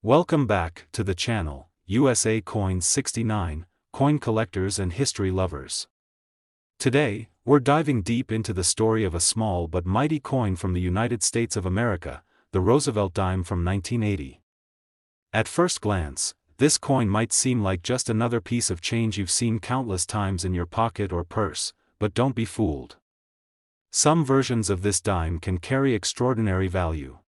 Welcome back to the channel, USA Coins 69, coin collectors and history lovers. Today, we're diving deep into the story of a small but mighty coin from the United States of America, the Roosevelt Dime from 1980. At first glance, this coin might seem like just another piece of change you've seen countless times in your pocket or purse, but don't be fooled. Some versions of this dime can carry extraordinary value.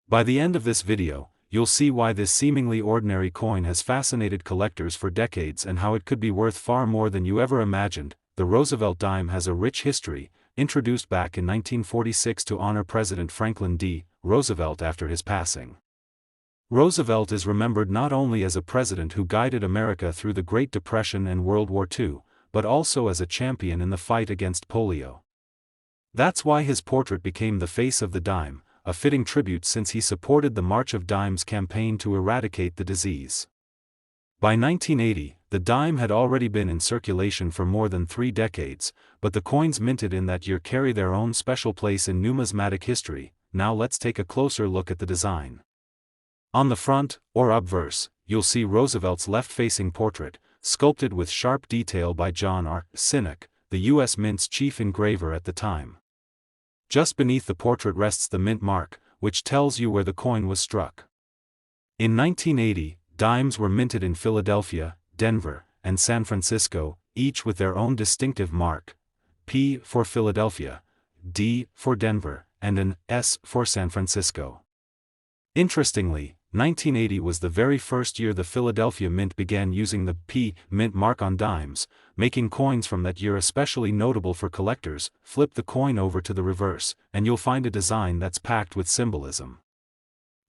By the end of this video, you'll see why this seemingly ordinary coin has fascinated collectors for decades and how it could be worth far more than you ever imagined. The Roosevelt dime has a rich history, introduced back in 1946 to honor President Franklin D. Roosevelt after his passing. Roosevelt is remembered not only as a president who guided America through the Great Depression and World War II, but also as a champion in the fight against polio. That's why his portrait became the face of the dime, a fitting tribute since he supported the March of Dimes campaign to eradicate the disease. By 1980, the dime had already been in circulation for more than 3 decades, but the coins minted in that year carry their own special place in numismatic history. Now let's take a closer look at the design. On the front, or obverse, you'll see Roosevelt's left-facing portrait, sculpted with sharp detail by John R. Sinnock, the U.S. Mint's chief engraver at the time. Just beneath the portrait rests the mint mark, which tells you where the coin was struck. In 1980, dimes were minted in Philadelphia, Denver, and San Francisco, each with their own distinctive mark: P for Philadelphia, D for Denver, and an S for San Francisco. Interestingly, 1980 was the very first year the Philadelphia Mint began using the P mint mark on dimes, making coins from that year especially notable for collectors. Flip the coin over to the reverse, and you'll find a design that's packed with symbolism.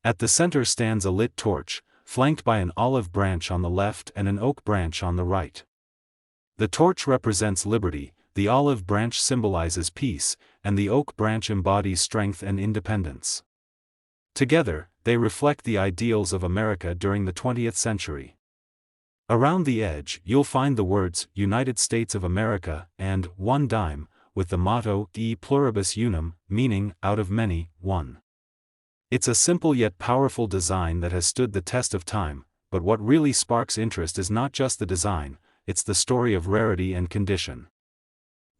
At the center stands a lit torch, flanked by an olive branch on the left and an oak branch on the right. The torch represents liberty, the olive branch symbolizes peace, and the oak branch embodies strength and independence. Together, they reflect the ideals of America during the 20th century. Around the edge, you'll find the words United States of America and One Dime, with the motto E pluribus unum, meaning out of many, one. It's a simple yet powerful design that has stood the test of time, but what really sparks interest is not just the design, it's the story of rarity and condition.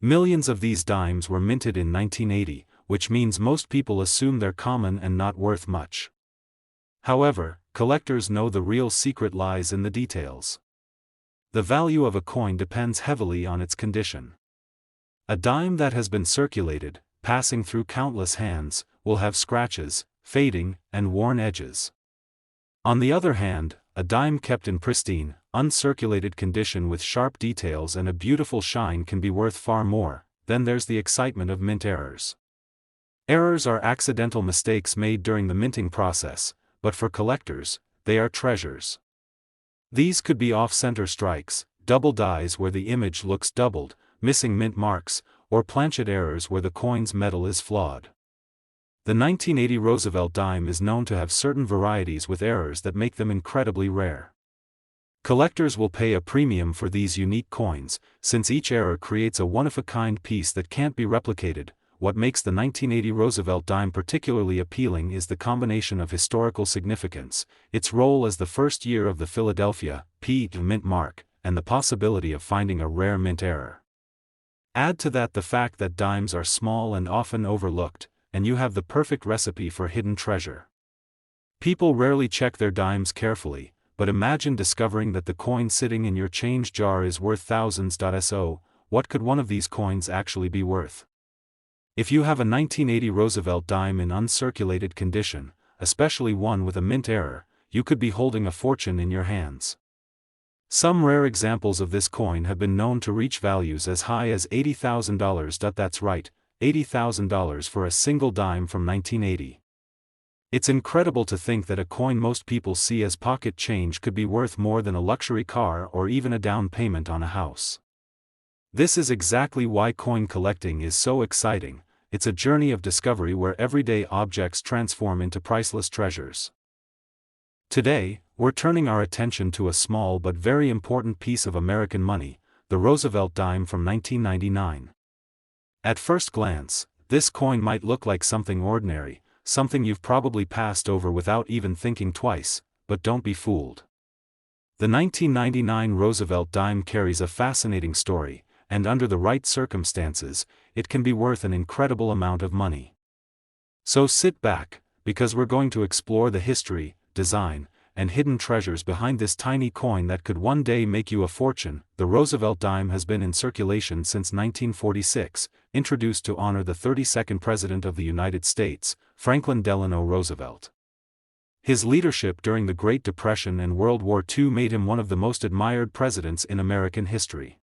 Millions of these dimes were minted in 1980, which means most people assume they're common and not worth much. However, collectors know the real secret lies in the details. The value of a coin depends heavily on its condition. A dime that has been circulated, passing through countless hands, will have scratches, fading, and worn edges. On the other hand, a dime kept in pristine, uncirculated condition with sharp details and a beautiful shine can be worth far more. Then there's the excitement of mint errors. Errors are accidental mistakes made during the minting process, but for collectors, they are treasures. These could be off-center strikes, double dies where the image looks doubled, missing mint marks, or planchet errors where the coin's metal is flawed. The 1980 Roosevelt dime is known to have certain varieties with errors that make them incredibly rare. Collectors will pay a premium for these unique coins, since each error creates a one-of-a-kind piece that can't be replicated. What makes the 1980 Roosevelt dime particularly appealing is the combination of historical significance, its role as the first year of the Philadelphia P mint mark, and the possibility of finding a rare mint error. Add to that the fact that dimes are small and often overlooked, and you have the perfect recipe for hidden treasure. People rarely check their dimes carefully, but imagine discovering that the coin sitting in your change jar is worth thousands. So, what could one of these coins actually be worth? If you have a 1980 Roosevelt dime in uncirculated condition, especially one with a mint error, you could be holding a fortune in your hands. Some rare examples of this coin have been known to reach values as high as $80,000. That's right, $80,000 for a single dime from 1980. It's incredible to think that a coin most people see as pocket change could be worth more than a luxury car or even a down payment on a house. This is exactly why coin collecting is so exciting. It's a journey of discovery where everyday objects transform into priceless treasures. Today, we're turning our attention to a small but very important piece of American money, the Roosevelt dime from 1999. At first glance, this coin might look like something ordinary, something you've probably passed over without even thinking twice, but don't be fooled. The 1999 Roosevelt dime carries a fascinating story, and under the right circumstances, it can be worth an incredible amount of money. So sit back, because we're going to explore the history, design, and hidden treasures behind this tiny coin that could one day make you a fortune. The Roosevelt dime has been in circulation since 1946, introduced to honor the 32nd President of the United States, Franklin Delano Roosevelt. His leadership during the Great Depression and World War II made him one of the most admired presidents in American history.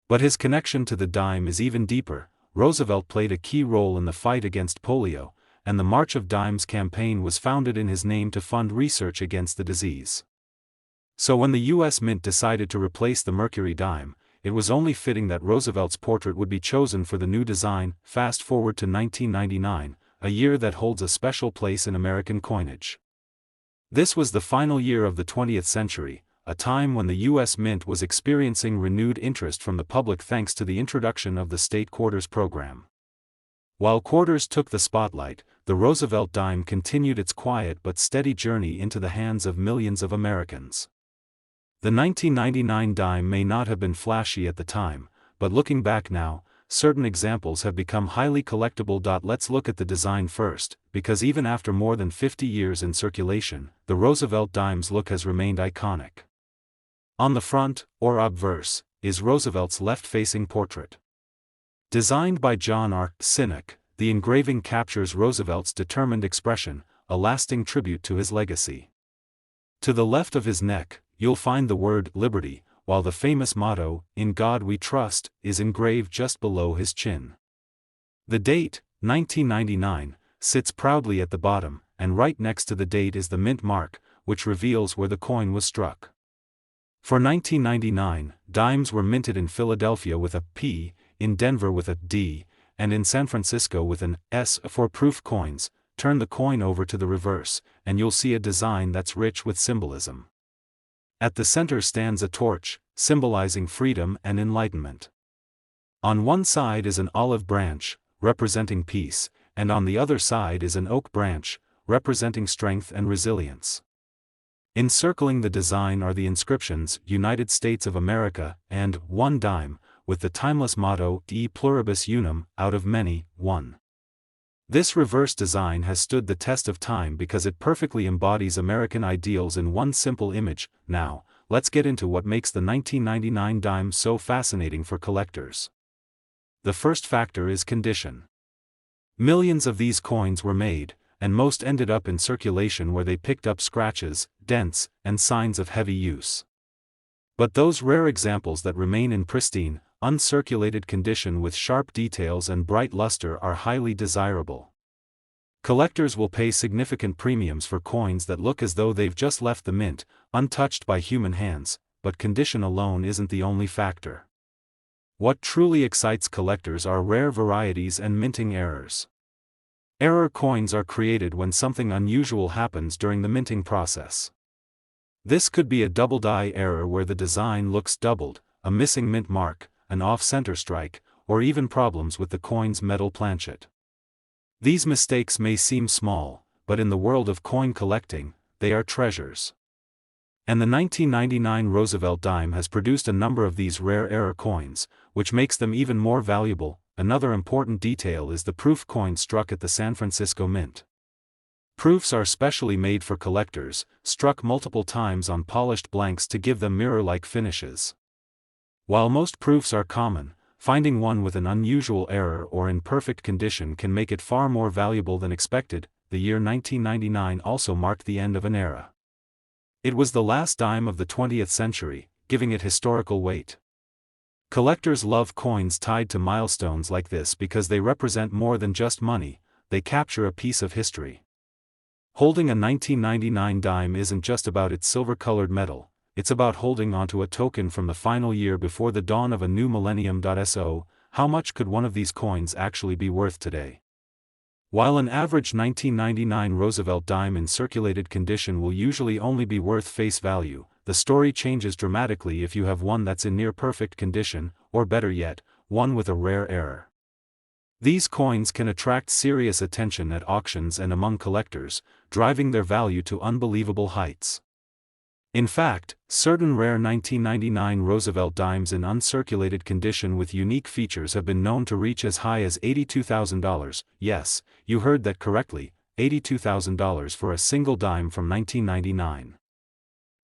But his connection to the dime is even deeper. Roosevelt played a key role in the fight against polio, and the March of Dimes campaign was founded in his name to fund research against the disease. So when the U.S. Mint decided to replace the Mercury dime, it was only fitting that Roosevelt's portrait would be chosen for the new design. Fast forward to 1999, a year that holds a special place in American coinage. This was the final year of the 20th century, a time when the U.S. Mint was experiencing renewed interest from the public thanks to the introduction of the state quarters program. While quarters took the spotlight, the Roosevelt dime continued its quiet but steady journey into the hands of millions of Americans. The 1999 dime may not have been flashy at the time, but looking back now, certain examples have become highly collectible. Let's look at the design first, because even after more than 50 years in circulation, the Roosevelt dime's look has remained iconic. On the front, or obverse, is Roosevelt's left-facing portrait. Designed by John R. Sinek, the engraving captures Roosevelt's determined expression, a lasting tribute to his legacy. To the left of his neck, you'll find the word Liberty, while the famous motto, "In God We Trust," is engraved just below his chin. The date, 1999, sits proudly at the bottom, and right next to the date is the mint mark, which reveals where the coin was struck. For 1999, dimes were minted in Philadelphia with a P, in Denver with a D, and in San Francisco with an S. For proof coins, turn the coin over to the reverse, and you'll see a design that's rich with symbolism. At the center stands a torch, symbolizing freedom and enlightenment. On one side is an olive branch, representing peace, and on the other side is an oak branch, representing strength and resilience. Encircling the design are the inscriptions, United States of America, and one dime, with the timeless motto, E pluribus unum, out of many, one. This reverse design has stood the test of time because it perfectly embodies American ideals in one simple image. Now, let's get into what makes the 1999 dime so fascinating for collectors. The first factor is condition. Millions of these coins were made, and most ended up in circulation where they picked up scratches, dents, and signs of heavy use. But those rare examples that remain in pristine, uncirculated condition with sharp details and bright luster are highly desirable. Collectors will pay significant premiums for coins that look as though they've just left the mint, untouched by human hands, but condition alone isn't the only factor. What truly excites collectors are rare varieties and minting errors. Error coins are created when something unusual happens during the minting process. This could be a double die error where the design looks doubled, a missing mint mark, an off-center strike, or even problems with the coin's metal planchet. These mistakes may seem small, but in the world of coin collecting, they are treasures. And the 1999 Roosevelt dime has produced a number of these rare error coins, which makes them even more valuable. Another important detail is the proof coin struck at the San Francisco Mint. Proofs are specially made for collectors, struck multiple times on polished blanks to give them mirror-like finishes. While most proofs are common, finding one with an unusual error or in perfect condition can make it far more valuable than expected. The year 1999 also marked the end of an era. It was the last dime of the 20th century, giving it historical weight. Collectors love coins tied to milestones like this because they represent more than just money, they capture a piece of history. Holding a 1999 dime isn't just about its silver-colored metal, it's about holding onto a token from the final year before the dawn of a new millennium. So, how much could one of these coins actually be worth today? While an average 1999 Roosevelt dime in circulated condition will usually only be worth face value, the story changes dramatically if you have one that's in near-perfect condition, or better yet, one with a rare error. These coins can attract serious attention at auctions and among collectors, driving their value to unbelievable heights. In fact, certain rare 1999 Roosevelt dimes in uncirculated condition with unique features have been known to reach as high as $82,000. Yes, you heard that correctly, $82,000 for a single dime from 1999.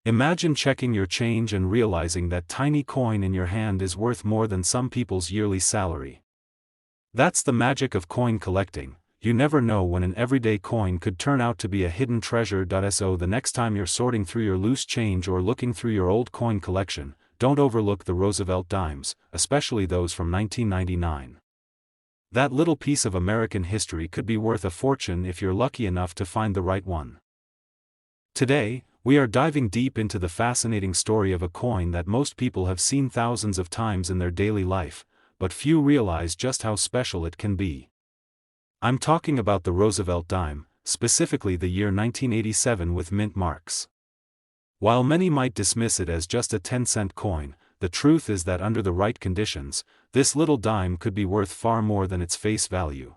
Imagine checking your change and realizing that tiny coin in your hand is worth more than some people's yearly salary. That's the magic of coin collecting. You never know when an everyday coin could turn out to be a hidden treasure. So the next time you're sorting through your loose change or looking through your old coin collection, don't overlook the Roosevelt dimes, especially those from 1999. That little piece of American history could be worth a fortune if you're lucky enough to find the right one. Today, we are diving deep into the fascinating story of a coin that most people have seen thousands of times in their daily life, but few realize just how special it can be. I'm talking about the Roosevelt dime, specifically the year 1987 with mint marks. While many might dismiss it as just a 10-cent coin, the truth is that under the right conditions, this little dime could be worth far more than its face value.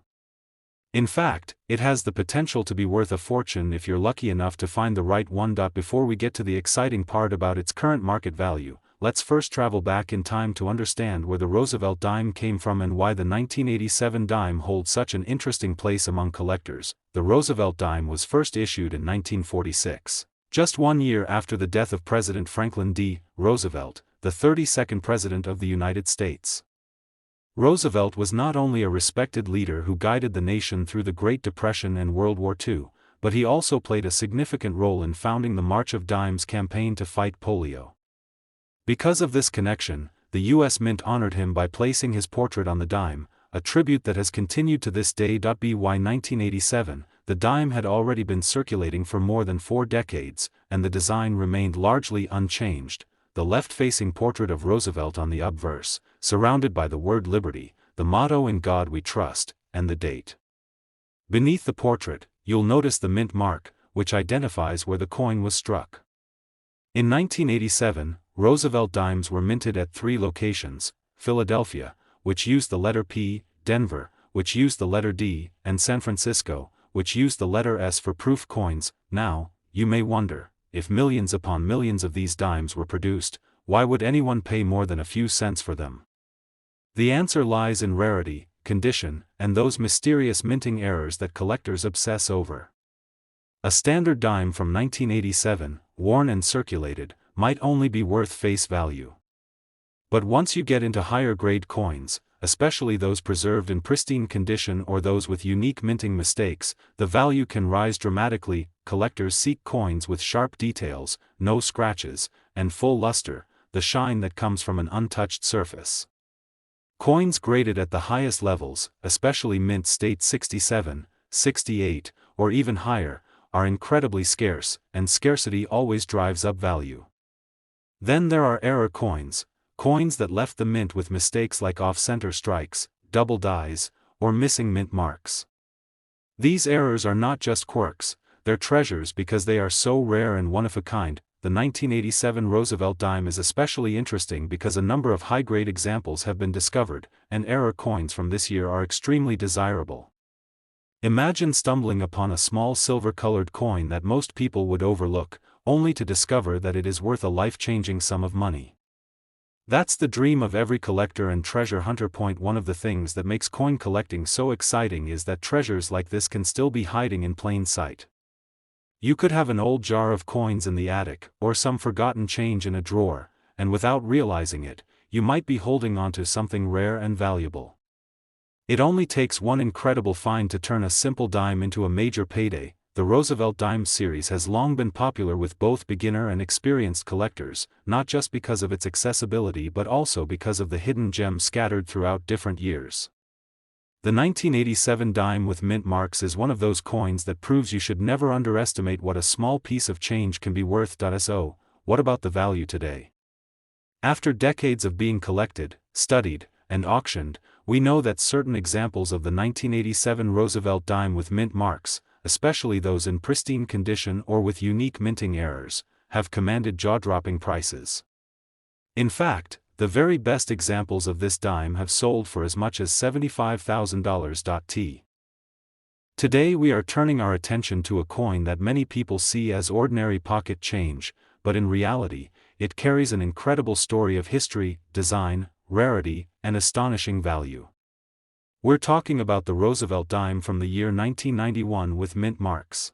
In fact, it has the potential to be worth a fortune if you're lucky enough to find the right one. Before we get to the exciting part about its current market value, let's first travel back in time to understand where the Roosevelt dime came from and why the 1987 dime holds such an interesting place among collectors. The Roosevelt dime was first issued in 1946, just 1 year after the death of President Franklin D. Roosevelt, the 32nd President of the United States. Roosevelt was not only a respected leader who guided the nation through the Great Depression and World War II, but he also played a significant role in founding the March of Dimes campaign to fight polio. Because of this connection, the U.S. Mint honored him by placing his portrait on the dime, a tribute that has continued to this day. By 1987, the dime had already been circulating for more than 4 decades, and the design remained largely unchanged. The left-facing portrait of Roosevelt on the obverse, surrounded by the word Liberty, the motto "In God We Trust," and the date. Beneath the portrait, you'll notice the mint mark, which identifies where the coin was struck. In 1987, Roosevelt dimes were minted at 3 locations: Philadelphia, which used the letter P, Denver, which used the letter D, and San Francisco, which used the letter S for proof coins. Now, you may wonder, if millions upon millions of these dimes were produced, why would anyone pay more than a few cents for them? The answer lies in rarity, condition, and those mysterious minting errors that collectors obsess over. A standard dime from 1987, worn and circulated, might only be worth face value. But once you get into higher-grade coins, especially those preserved in pristine condition or those with unique minting mistakes, the value can rise dramatically. Collectors seek coins with sharp details, no scratches, and full luster, the shine that comes from an untouched surface. Coins graded at the highest levels, especially mint state 67, 68, or even higher, are incredibly scarce, and scarcity always drives up value. Then there are error coins, coins that left the mint with mistakes like off-center strikes, double dies, or missing mint marks. These errors are not just quirks, they're treasures because they are so rare and one-of-a-kind. The 1987 Roosevelt dime is especially interesting because a number of high-grade examples have been discovered, and error coins from this year are extremely desirable. Imagine stumbling upon a small silver-colored coin that most people would overlook, only to discover that it is worth a life-changing sum of money. That's the dream of every collector and treasure hunter. One of the things that makes coin collecting so exciting is that treasures like this can still be hiding in plain sight. You could have an old jar of coins in the attic, or some forgotten change in a drawer, and without realizing it, you might be holding onto something rare and valuable. It only takes one incredible find to turn a simple dime into a major payday. The Roosevelt Dimes series has long been popular with both beginner and experienced collectors, not just because of its accessibility but also because of the hidden gems scattered throughout different years. The 1987 dime with mint marks is one of those coins that proves you should never underestimate what a small piece of change can be worth. So, what about the value today? After decades of being collected, studied, and auctioned, we know that certain examples of the 1987 Roosevelt dime with mint marks, especially those in pristine condition or with unique minting errors, have commanded jaw-dropping prices. In fact, The very best examples of this dime have sold for as much as $75,000. Today we are turning our attention to a coin that many people see as ordinary pocket change, but in reality, it carries an incredible story of history, design, rarity, and astonishing value. We're talking about the Roosevelt dime from the year 1991 with mint marks.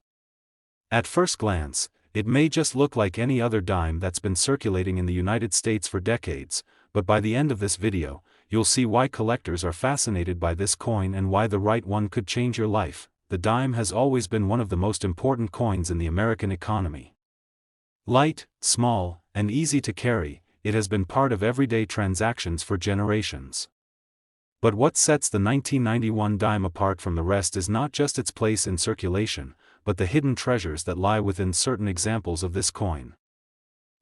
At first glance, it may just look like any other dime that's been circulating in the United States for decades, but by the end of this video, you'll see why collectors are fascinated by this coin and why the right one could change your life. The dime has always been one of the most important coins in the American economy. Light, small, and easy to carry, it has been part of everyday transactions for generations. But what sets the 1991 dime apart from the rest is not just its place in circulation, but the hidden treasures that lie within certain examples of this coin.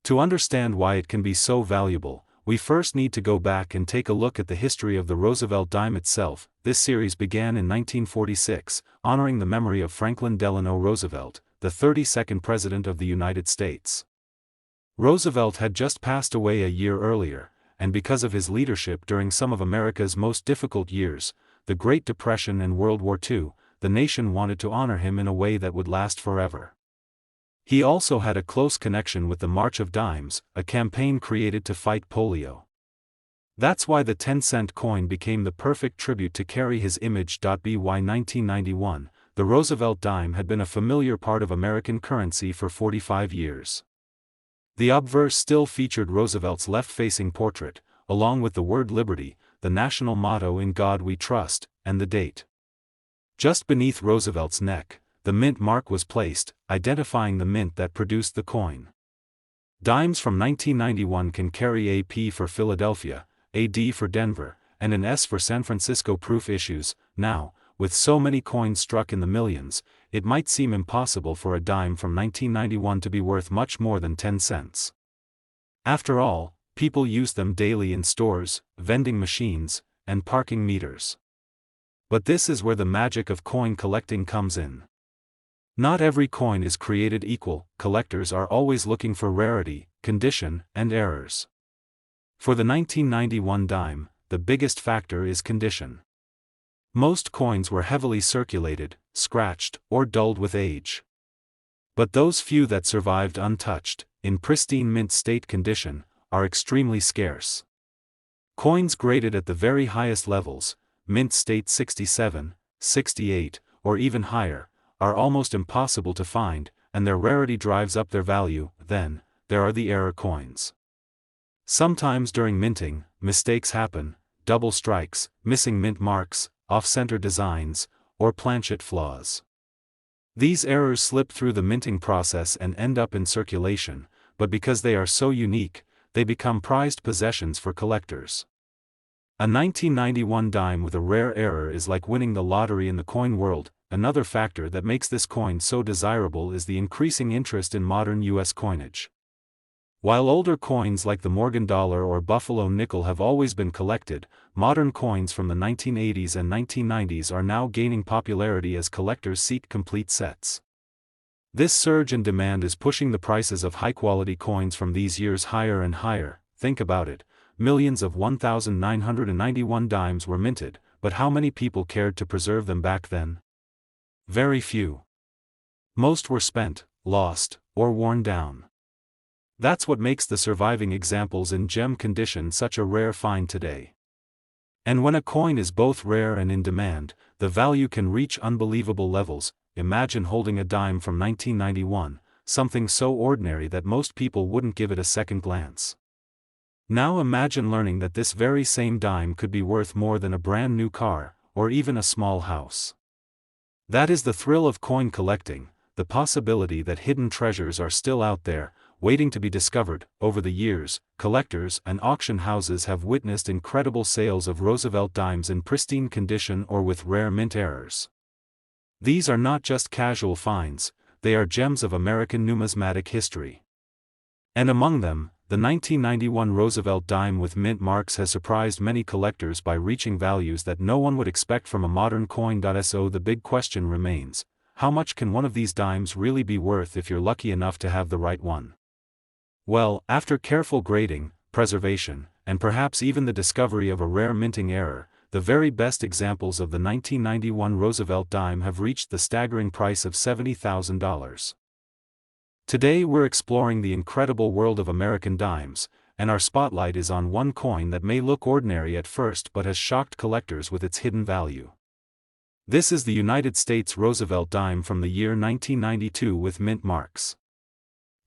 To understand why it can be so valuable, we first need to go back and take a look at the history of the Roosevelt dime itself. This series began in 1946, honoring the memory of Franklin Delano Roosevelt, the 32nd President of the United States. Roosevelt had just passed away a year earlier, and because of his leadership during some of America's most difficult years, the Great Depression and World War II, the nation wanted to honor him in a way that would last forever. He also had a close connection with the March of Dimes, a campaign created to fight polio. That's why the 10-cent coin became the perfect tribute to carry his image. By 1991, the Roosevelt dime had been a familiar part of American currency for 45 years. The obverse still featured Roosevelt's left-facing portrait, along with the word liberty, the national motto "In God We Trust," and the date. Just beneath Roosevelt's neck, the mint mark was placed, identifying the mint that produced the coin. Dimes from 1991 can carry a P for Philadelphia, a D for Denver, and an S for San Francisco proof issues. Now, with so many coins struck in the millions, it might seem impossible for a dime from 1991 to be worth much more than 10 cents. After all, people use them daily in stores, vending machines, and parking meters. But this is where the magic of coin collecting comes in. Not every coin is created equal. Collectors are always looking for rarity, condition, and errors. For the 1991 dime, the biggest factor is condition. Most coins were heavily circulated, scratched, or dulled with age. But those few that survived untouched, in pristine mint state condition, are extremely scarce. Coins graded at the very highest levels, mint state 67, 68, or even higher, are almost impossible to find, and their rarity drives up their value. Then, there are the error coins. Sometimes during minting, mistakes happen: double strikes, missing mint marks, off-center designs, or planchet flaws. These errors slip through the minting process and end up in circulation, but because they are so unique, they become prized possessions for collectors. A 1991 dime with a rare error is like winning the lottery in the coin world. Another factor that makes this coin so desirable is the increasing interest in modern U.S. coinage. While older coins like the Morgan dollar or Buffalo nickel have always been collected, modern coins from the 1980s and 1990s are now gaining popularity as collectors seek complete sets. This surge in demand is pushing the prices of high-quality coins from these years higher and higher. Think about it, millions of 1,991 dimes were minted, but how many people cared to preserve them back then? Very few. Most were spent, lost, or worn down. That's what makes the surviving examples in gem condition such a rare find today. And when a coin is both rare and in demand, the value can reach unbelievable levels. Imagine holding a dime from 1991, something so ordinary that most people wouldn't give it a second glance. Now imagine learning that this very same dime could be worth more than a brand new car, or even a small house. That is the thrill of coin collecting, the possibility that hidden treasures are still out there, waiting to be discovered. Over the years, collectors and auction houses have witnessed incredible sales of Roosevelt dimes in pristine condition or with rare mint errors. These are not just casual finds, they are gems of American numismatic history. And among them, the 1991 Roosevelt dime with mint marks has surprised many collectors by reaching values that no one would expect from a modern coin. So the big question remains, how much can one of these dimes really be worth if you're lucky enough to have the right one? Well, after careful grading, preservation, and perhaps even the discovery of a rare minting error, the very best examples of the 1991 Roosevelt dime have reached the staggering price of $70,000. Today we're exploring the incredible world of American dimes, and our spotlight is on one coin that may look ordinary at first but has shocked collectors with its hidden value. This is the United States Roosevelt dime from the year 1992 with mint marks.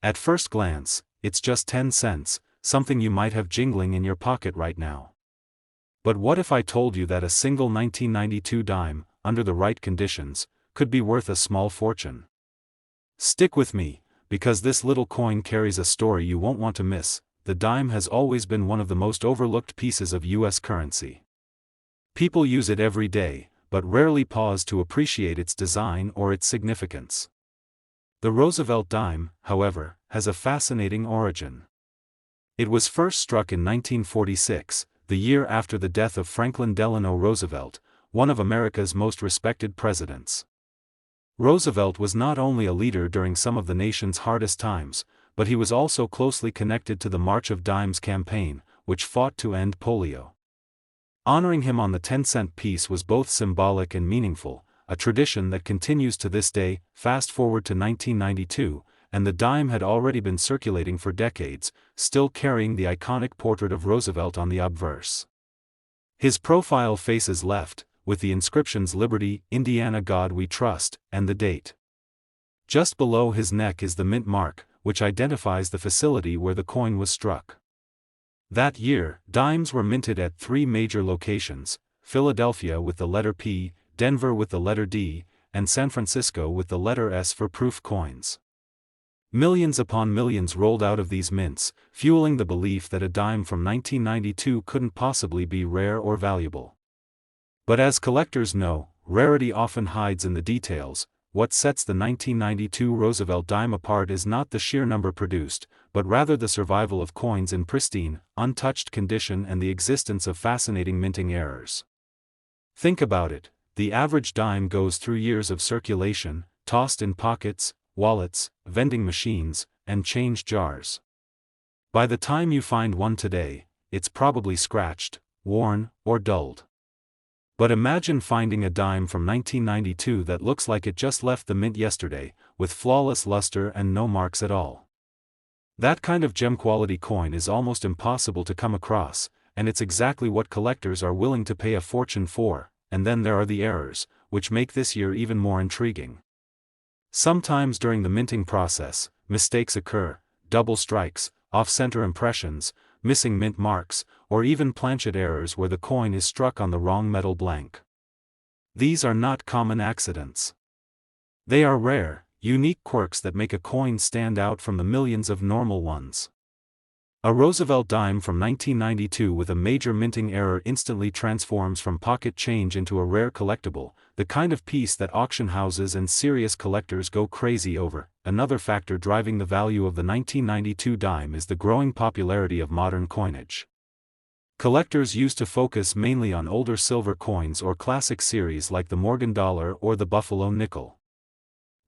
At first glance, it's just 10 cents, something you might have jingling in your pocket right now. But what if I told you that a single 1992 dime, under the right conditions, could be worth a small fortune? Stick with me, because this little coin carries a story you won't want to miss. The dime has always been one of the most overlooked pieces of U.S. currency. People use it every day, but rarely pause to appreciate its design or its significance. The Roosevelt dime, however, has a fascinating origin. It was first struck in 1946, the year after the death of Franklin Delano Roosevelt, one of America's most respected presidents. Roosevelt was not only a leader during some of the nation's hardest times, but he was also closely connected to the March of Dimes campaign, which fought to end polio. Honoring him on the 10-cent piece was both symbolic and meaningful, a tradition that continues to this day. Fast forward to 1992, and the dime had already been circulating for decades, still carrying the iconic portrait of Roosevelt on the obverse. His profile faces left, with the inscriptions "Liberty, Indiana, God We Trust," and the date. Just below his neck is the mint mark, which identifies the facility where the coin was struck. That year, dimes were minted at 3 major locations: Philadelphia with the letter P, Denver with the letter D, and San Francisco with the letter S for proof coins. Millions upon millions rolled out of these mints, fueling the belief that a dime from 1992 couldn't possibly be rare or valuable. But as collectors know, rarity often hides in the details. What sets the 1992 Roosevelt dime apart is not the sheer number produced, but rather the survival of coins in pristine, untouched condition and the existence of fascinating minting errors. Think about it, the average dime goes through years of circulation, tossed in pockets, wallets, vending machines, and change jars. By the time you find one today, it's probably scratched, worn, or dulled. But imagine finding a dime from 1992 that looks like it just left the mint yesterday, with flawless luster and no marks at all. That kind of gem-quality coin is almost impossible to come across, and it's exactly what collectors are willing to pay a fortune for. And then there are the errors, which make this year even more intriguing. Sometimes during the minting process, mistakes occur: double strikes, off-center impressions, missing mint marks, or even planchet errors where the coin is struck on the wrong metal blank. These are not common accidents. They are rare, unique quirks that make a coin stand out from the millions of normal ones. A Roosevelt dime from 1992 with a major minting error instantly transforms from pocket change into a rare collectible, the kind of piece that auction houses and serious collectors go crazy over. Another factor driving the value of the 1992 dime is the growing popularity of modern coinage. Collectors used to focus mainly on older silver coins or classic series like the Morgan dollar or the Buffalo nickel.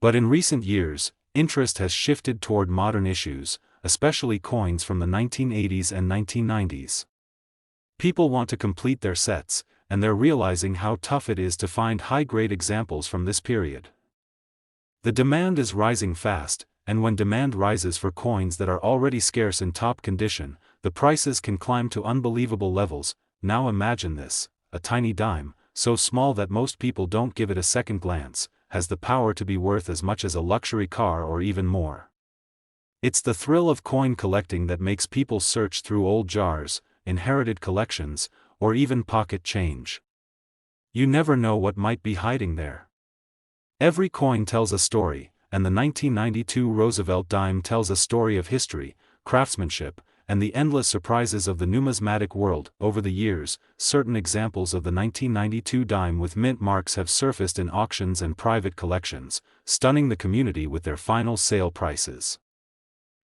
But in recent years, interest has shifted toward modern issues, especially coins from the 1980s and 1990s. People want to complete their sets, and they're realizing how tough it is to find high-grade examples from this period. The demand is rising fast, and when demand rises for coins that are already scarce in top condition, the prices can climb to unbelievable levels. Now imagine this: a tiny dime, so small that most people don't give it a second glance, has the power to be worth as much as a luxury car or even more. It's the thrill of coin collecting that makes people search through old jars, inherited collections, or even pocket change. You never know what might be hiding there. Every coin tells a story, and the 1992 Roosevelt dime tells a story of history, craftsmanship, and the endless surprises of the numismatic world. Over the years, certain examples of the 1992 dime with mint marks have surfaced in auctions and private collections, stunning the community with their final sale prices.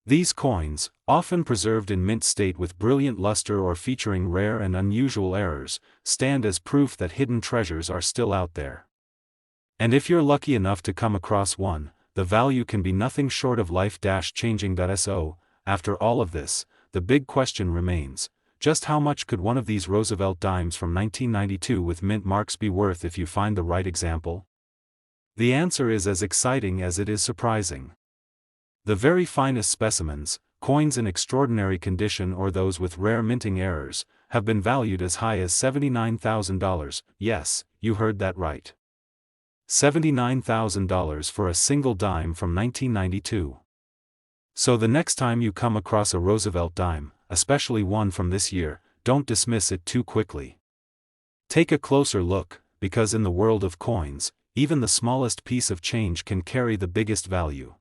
These coins, often preserved in mint state with brilliant luster or featuring rare and unusual errors, stand as proof that hidden treasures are still out there. And if you're lucky enough to come across one, the value can be nothing short of life-changing. So, after all of this, the big question remains: just how much could one of these Roosevelt dimes from 1992 with mint marks be worth if you find the right example? The answer is as exciting as it is surprising. The very finest specimens, coins in extraordinary condition or those with rare minting errors, have been valued as high as $79,000, yes, you heard that right. $79,000 for a single dime from 1992. So the next time you come across a Roosevelt dime, especially one from this year, don't dismiss it too quickly. Take a closer look, because in the world of coins, even the smallest piece of change can carry the biggest value.